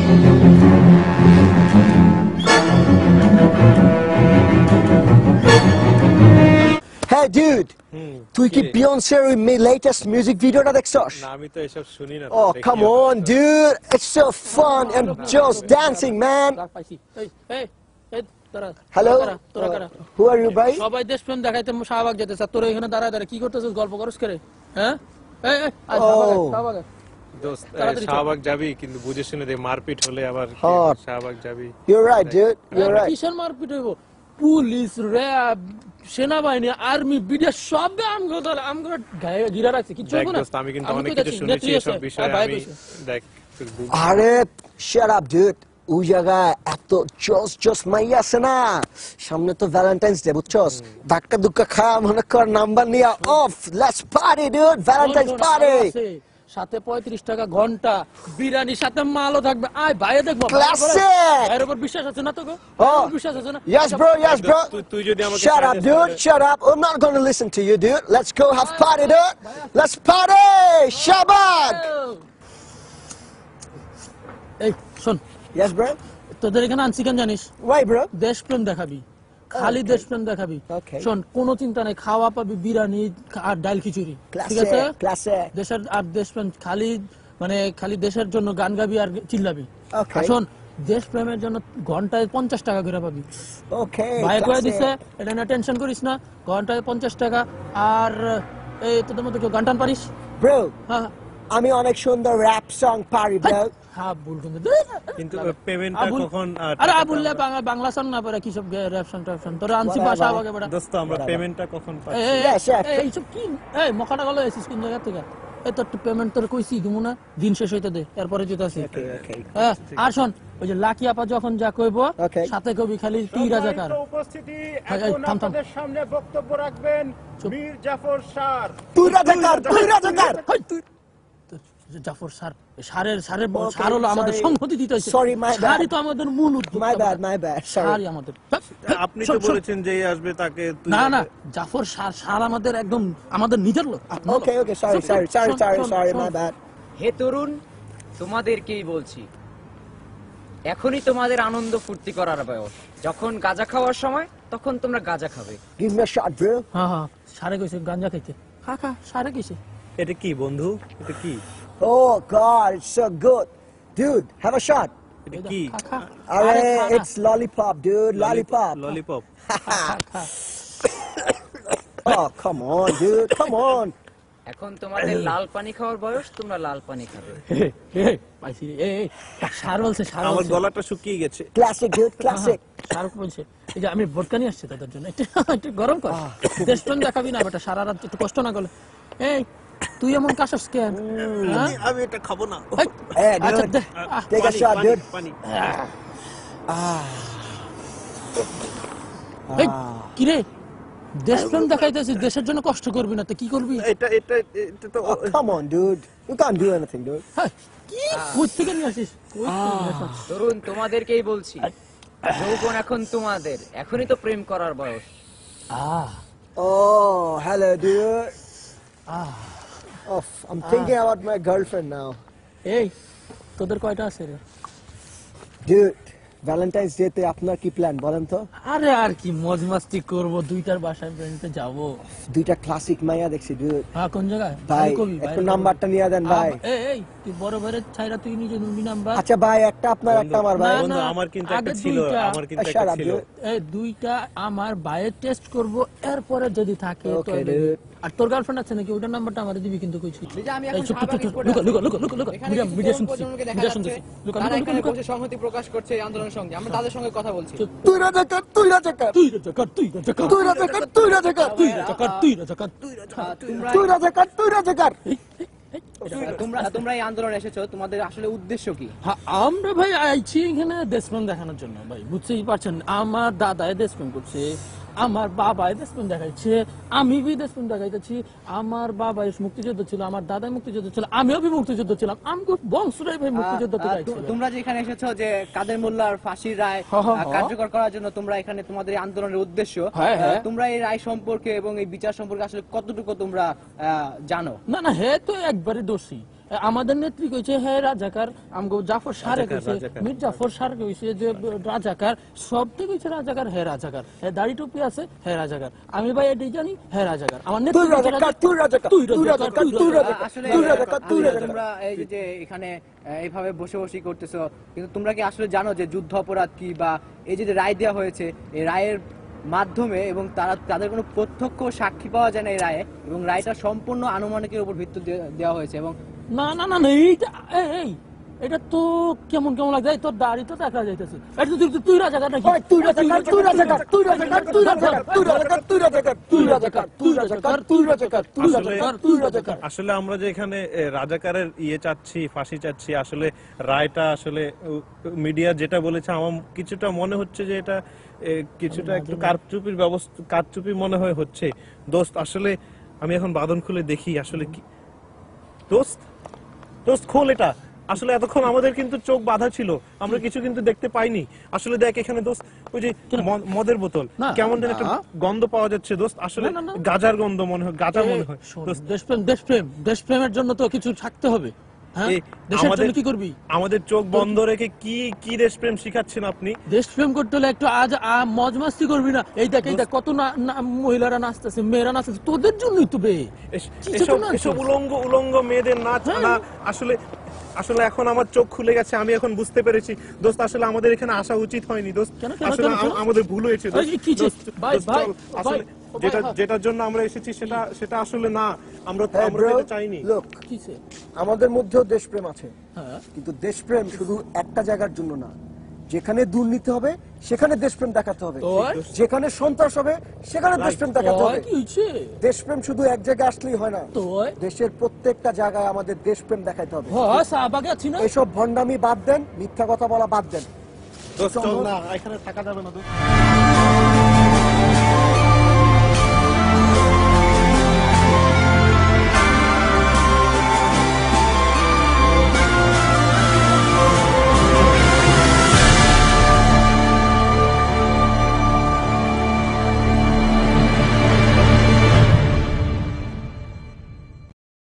Hey dude, তুই কি Beyonce's latest music video টা দেখছস? না আমি তো এসব শুনি না। Oh, come on dude, it's so fun and just dancing man. Hello, who are you ভাই? সবাই দেশপ্রেম দেখাইতে শাহবাগ যেতেছ, তোর এখানে দাঁড়ায় দাঁড়ায় কি করতেছিস, গল্প করছ করে? হ্যাঁ এই শাহবাগ দোস্ত শাহবাগ যাবি, কিন্তু বুঝে শুনে দে, মারপিট হলে আবার শাহবাগ যাবি। You're right dude, you're right. কিসের মারপিট হইব? পুলিশ, র‍্যাব, সেনাবাহিনী, আর্মি, বিডিআর সব আমগো গায়ে গিরা রাখছে, কিছু হবে না। আমি কিন্তু অনেক কিছু শুনেছি এসব বিষয়ে। আমি দেখ আরে shut up dude, ওই জায়গায় এত জোস মাইয়া আছে না, সামনে তো ভ্যালেন্টাইন্স ডে বুঝছস, ধাক্কা দুক্কা খা মনে কর নাম্বার নিয়া of, let's party dude, Valentine's party. সাথে 35 টাকা ঘন্টা, বিরিয়ানি সাথে মালও থাকবে। আয় ভাইয়া দেখবো এর উপর বিশ্বাস আছে না তোকে? বিশ্বাস আছে না? Yes bro, yes bro. তুই যদি আমাকে shut up dude, shut up, I'm not going to listen to you dude, let's go have party dude, let's party Shahbag. এই শোন, yes bro, তোদের এখানে আনছি কেন জানিস? why bro? দেশপ্রেম দেখাবি, খালি দেশপ্রেম দেখাবি। শোন, কোনো চিন্তা নাই, খাওয়া পাবি বিরিয়ানি আর ডাল খিচুড়ি, ঠিক আছে? দেশের আর দেশপ্রেম, খালি দেশের জন্য গান গাবি আর চিল্লাবি। শোন, দেশপ্রেমের জন্য ঘন্টায় 50 টাকা করে পাবি। ভাই কয়ে দিছে, এটা না টেনশন করিস না, ঘন্টায় 50 টাকা। আর এই তোদের মতো কেউ গান টান পারিস? ব্রো আমি অনেক সুন্দর র‍্যাপ সং পারি ব্রো। হ্যাঁ বল, কিন্তু পেমেন্টটা কখন? আরে আবুল্লাহ বাংলা সং না পারে, কি সব র‍্যাপ সং ট্যাপ সং তোরা আনছি ভাষা আগে বড় দোস্ত, আমরা পেমেন্টটা কখন পাই? এই সব কি, এই মকাটা গলো এসিস কোন জায়গা থেকে? এই তোর পেমেন্ট তোর কইছি দিমু না, দিন শেষ হইতে দে, এরপরে যেতাছি। হ্যাঁ আর শোন, ওই যে লাকি আপা যখন যা কইবো সাথে কবি খালি 3000 উপস্থিতি। এখন আপনাদের সামনে বক্তব্য রাখবেন মীর জাফর স্যার। 3000 জাফর স্যার, সারের হলো আমাদের সংহতি দিতে হইছে। সরি মাই ব্যাড, সারই তো আমাদের মূল উদ্যোগ। মাই ব্যাড সরি আমাদের। আপনি তো বলেছেন যে আসবে তাকে। না জাফর স্যার আমাদের একদম আমাদের নিজের লোক। ওকে সরি মাই ব্যাড। হে তরুণ, তোমাদেরকেই বলছি, এখনই তোমাদের আনন্দ ফুর্তি করার বয়স। যখন গাঁজা খাওয়ার সময় তখন তোমরা গাঁজা খাবে। Give me a shot bro. হ্যাঁ সারে কইছে গাঁজা খাইতে। খা সারে কইছে। এটা কি বন্ধু? এটা কি? Oh God, it's so good. Dude, have a shot. এটা কি? It's lollipop, dude. Lollipop. Oh, come on, dude. Come on. এখন তোমাদের লাল পানি খাওয়ার বয়স, তোমরা লাল পানি খাবে। পাইছি এই সার বলছে, আমার গলাটা শুকিয়ে গেছে। Classic, dude. Classic. সার বলছে, এই যে আমি ভোটকা নিয়ে আসছি তাদের জন্য, একটু গরম কর। দেশপ্রেম দেখাবি না বেটা, সারা রাত একটু কষ্ট না করলে। এই তুই এমন কাশস কেন? আমি এটা খাবো না। আচ্ছা take a shot, dude. এই কি রে, দেশপ্রেম দেখাইতেছিস, দেশের জন্য কষ্ট করবি না তো কি করবি? এটা তো come on, dude. You can't do anything, dude. কি কই থেকে নিয়ে আসিস? তরুণ, তোমাদেরকেই বলছি, যৌবন এখন তোমাদের, এখনই তো প্রেম করার বয়স। Oh, hello, dude. I'm thinking about my girlfriend now. এই তোদের কয়টা আছে রে? Dude, Valentine's Day তে আপনার কি প্ল্যান বলেন তো? আরে আর কি মজ মাস্তি করব, দুইটার বাসায় বেড়াতে যাব। দুইটা ক্লাসিক মাইয়া দেখছি dude. হ্যাঁ কোন জায়গায়? ভাই একটু নাম্বারটা নিয়ে দেন ভাই। এই তুই বড় ভাইয়ের ছাইরা তুই নিজে নিবি নাম্বার? আচ্ছা ভাই, একটা আপনার একটা আমার ভাই। বন্ধু আমার কিন্তু একটা ছিল, এই দুইটা আমার ভাইয়ের টেস্ট করব, এরপরে যদি থাকে তো। আর তোর গার্লফ্রেন্ড আছে নাকি? ওটার নাম্বারটা আমারে দিবি কিন্তু কইছি। আমি এখন মিডিয়া শুনতেছি। তারা এখানে বসে সংহতি প্রকাশ করছে এই আন্দোলনের সঙ্গে, আমরা তাদের সঙ্গে কথা বলছি। তুই রাজাকার। তোমরা এই আন্দোলনে এসেছো, তোমাদের আসলে উদ্দেশ্য কি? আমরা ভাই আইছি এখানে দেশপ্রেম দেখানোর জন্য। ভাই বুঝতেই পারছেন, আমার দাদায় দেশপ্রেম করছে, আমার বাবাই দেশপ্রেম দেখাইছে, আমি বি দেশপ্রেম দেখাইতেছি। আমার বাবা মুক্তিযুদ্ধ ছিল, আমার দাদা মুক্তিযুদ্ধ ছিল, আমিও বি মুক্তিযুদ্ধ ছিলাম। আমগো বংশরাই ভাই মুক্তিযুদ্ধ থেকে আইছে। তোমরা যে এখানে এসেছো যে কাদের মোল্লার ফাঁসির রায় কার্যকর করার জন্য, তোমরা এখানে তোমাদের এই আন্দোলনের উদ্দেশ্য, তোমরা এই রায় সম্পর্কে এবং এই বিচার সম্পর্কে আসলে কতটুকু তোমরা জানো? না হে তো একবারে দোষী। আমাদের নেত্রী কইছে হ্যাঁ রাজাকার, আমগো জাফর সারে কইছে, রাজাকার। মীর জাফর সার কইছে যে রাজাকার, সব থেকে কইছে রাজাকার, হ্যাঁ রাজাকার, হ্যাঁ দাড়ি টুপি আছে, হ্যাঁ রাজাকার, আমি ভাই এটাই জানি, হ্যাঁ রাজাকার। আমার নেত্রী তুই রাজাকার, তুই রাজাকার, তুই তুই রাজাকার, রাজাকার, তুই রাজাকার, আসলে তুই রাজাকার, তুই রাজাকার। তোমরা এই যে এখানে এইভাবে বসে বসে করতেছো, কিন্তু তোমরা কি আসলে জানো যে যুদ্ধ অপরাধ কি, বা এই যে রায় দেওয়া হয়েছে, এই রায়ের মাধ্যমে এবং তাদের কোনো প্রত্যক্ষ সাক্ষী পাওয়া যায় না এই রায়ে, এবং রায়টা সম্পূর্ণ আনুমানিকের উপর ভিত্তি দেওয়া হয়েছে। এবং না না না না, এইটা এই এটা তো কেমন কেমন লাগছে, এই তোর দাড়ি তো দেখা যাইতেছে, এটা তো তুই রাজাকার নাকি? ওই তুই রাজাকার, তুই রাজাকার, তুই রাজাকার, তুই রাজাকার, তুই রাজাকার, তুই রাজাকার, তুই রাজাকার, তুই রাজাকার, তুই রাজাকার, তুই রাজাকার, তুই রাজাকার। আসলে আমরা যে এখানে রাজাকারের চাচ্ছি, ফাঁসি চাচ্ছি, আসলে রায়টা আসলে মিডিয়া যেটা বলেছে আমার কিছুটা মনে হচ্ছে যে এটা কিছুটা একটু কারচুপির ব্যবস্থা, কারচুপি মনে হচ্ছে দোস্ত। আসলে আমি এখন বাঁধন খুলে দেখি আসলে কি। দোস্ত, দোস্ত খোল এটা। আসলে এতক্ষণ আমাদের কিন্তু চোখ বাঁধা ছিল, আমরা কিছু কিন্তু দেখতে পাইনি। আসলে দেখ এখানে দোস্ত, ওই যে মদের বোতল, কেমন যেন একটা গন্ধ পাওয়া যাচ্ছে দোস্ত। আসলে গাজার গন্ধ মনে হয়, গাজা মনে হয়। দেশপ্রেম, দেশপ্রেম, দেশপ্রেমের জন্য তো কিছু থাকতে হবে। হ্যাঁ, দেশের জন্য কি করবি? আমাদের চোখ বন্ধ রেখে কি দেশপ্রেম শিখাচ্ছেন আপনি? দেশপ্রেম করতে হলে একটু আজ মজ মাস্তি করবি না? এই দেখ কত মহিলারা নাচতেছে, মেয়েরা নাচতেছে, তোদের জন্যই তো বে। এসব উলঙ্গ মেয়েদের নাচ না, আসলে আসলে এখন আমার চোখ খুলে গেছে, আমি এখন বুঝতে পেরেছি দোস্ত, আসলে আমাদের এখানে আসা উচিত হয়নি দোস্ত, আসলে আমাদের ভুল হয়েছে আসলে যেটার জন্য আমরা এসেছি সেটা আসলে না, আমরা এটা চাইনি। লোক, আমাদের মধ্যেও দেশপ্রেম আছে, কিন্তু দেশপ্রেম শুধু একটা জায়গার জন্য না। যেখানে দুর্নীতি হবে সেখানে দেশপ্রেম দেখাতে হবে, যেখানে সন্ত্রাস হবে সেখানে দেশপ্রেম দেখাতে হবে। দেশপ্রেম শুধু এক জায়গায় আসলেই হয় না, দেশের প্রত্যেকটা জায়গায় আমাদের দেশপ্রেম দেখাতে হবে। এসব ভণ্ডামি বাদ দেন, মিথ্যা কথা বলা বাদ দেন। চল না, এখানে থাকা যাবে না।